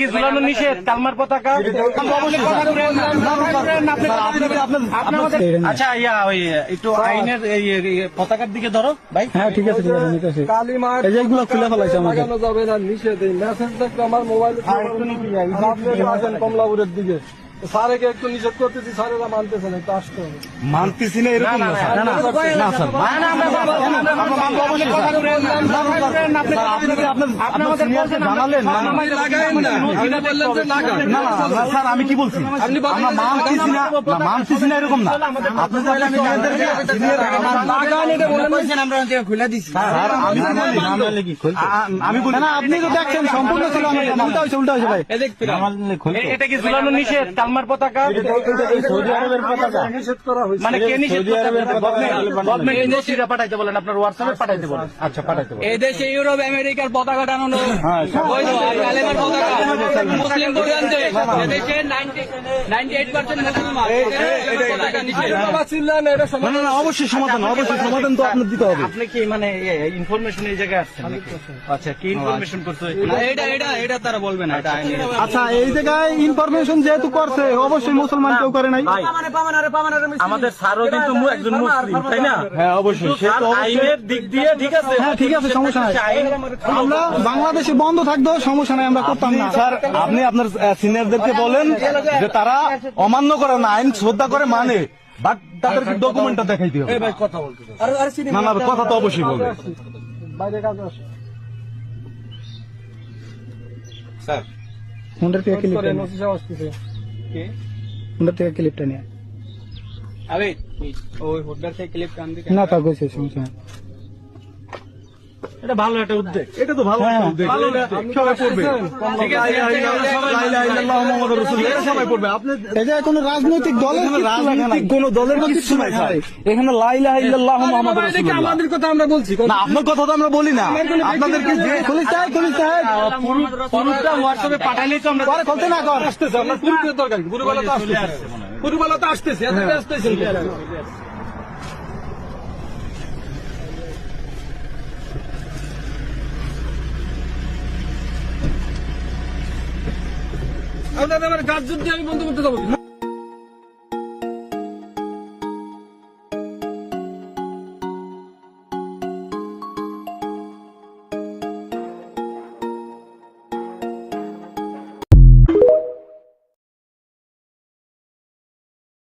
কি ঝুলানো নিষেধ কালমার পতাকা? আচ্ছা ইয়া ওই একটু আইনের এই পতাকার দিকে ধরো ভাই। হ্যাঁ ঠিক আছে ঠিক আছে নিতেছি। এই যে এগুলো খুলে ফেলাইছে আমাকে। যাবে না নিষেধ, এই মেসেজ দেখতে আমার মোবাইল কমলাপুরের দিকে স্যারকে একটু নিষেধ করতেছি, স্যারেরা মানতেছে না, একটু আসতে হবে। মানতেছি না এরকম না স্যার, না না স্যার, জানালেন না স্যার, আমি কি বলছি মানতেছি না এরকম না। আপনি আমি বলি না, আপনি তো দেখছেন সম্পূর্ণ ছিল উল্টা হয়েছে ভাই। এটা কি ঝুলানো নিষেধ কালমার পতাকা? সৌদি আরবের পতাকা নিষেধ করা হয়েছে। মানে কে নিষেধ? সৌদি আরবের পতাকা গভর্নমেন্ট ইন্ডাস্ট্রিটা পাঠাইতে বলেন, আপনার হোয়াটসঅ্যাপে পাঠাইতে বলেন। আচ্ছা পাঠাতে বলেন। এই দেশে ইউরোপ আমেরিকার পতাকা টানানো হ্যাঁ বৈধ, আর আলেমের পতাকা মুসলিম পরিধানতে এদেশে 98% মুসলমান। না না না, অবশ্যই সমাধান তো আপনার দিতে হবে। আপনি কি মানে ইনফরমেশন এই জায়গায় আসছেন নাকি? আচ্ছা কি ইনফরমেশন করতে? এটা তারা বলবে না, এটা আইনি। আচ্ছা এই জায়গায় ইনফরমেশন যেহেতু করছে, অবশ্যই মুসলমান কেউ করে নাই। আমাদের স্যারও কিন্তু একজন মুসলিম, তাই না? হ্যাঁ অবশ্যই, সে তো আইনের দিক দিয়ে ঠিক আছে। হ্যাঁ ঠিক আছে, সমস্যা নাই। আমরা বাংলাদেশে বন্ধ থাকতো, সমস্যা নাই, আমরা করতাম না। স্যার আপনি আপনার সিনিয়রদেরকে বলেন যে তারা অমান্য করে না, আইন শ্রদ্ধা করে মানে, বাট তাদেরকে ডকুমেন্টটা দেখাইতে হবে। না না, কথা তো অবশ্যই বলবে। বাইরে কাজে আসে স্যার নোটিশ আসতেছে। হুন্ডার থেকে ক্লিপটা নিয়ে আবে ওই হোল্ডার থেকে ক্লিপ টান দিকে না তা গেছে, সমস্যা নাই। এটা ভালো একটা উদ্যোগ। এটা তো ভালো উদ্যোগ, সবাই পড়বে। ঠিক আছে, লা ইলাহা ইল্লাল্লাহু মুহাম্মাদুর রাসূলুল্লাহ, এটা সবাই পড়বে। আপনি এটা কোনো রাজনৈতিক দলের কোন দলের কিছু নাই স্যার, এখানে লা ইলাহা ইল্লাল্লাহু মুহাম্মাদুর রাসূলুল্লাহ। আমাদের কথা আমরা বলছি না, আপনার কথা তো আমরা বলি না, আপনাদেরকে যে পুলিশ সাহেব পুরুষটা হোয়াটসঅ্যাপে পাঠাইলেই তো আমরা পরে খুলতে না কর। আসতেছে, আপনার পুরুষের দরকার কি? পুরুবেলা তো আসতেছে, পুরুবেলা তো আসতেছে, এত আসতেছেন কি? আপনাদের আমার কাজ যদি আমি বন্ধ করতে যাবো।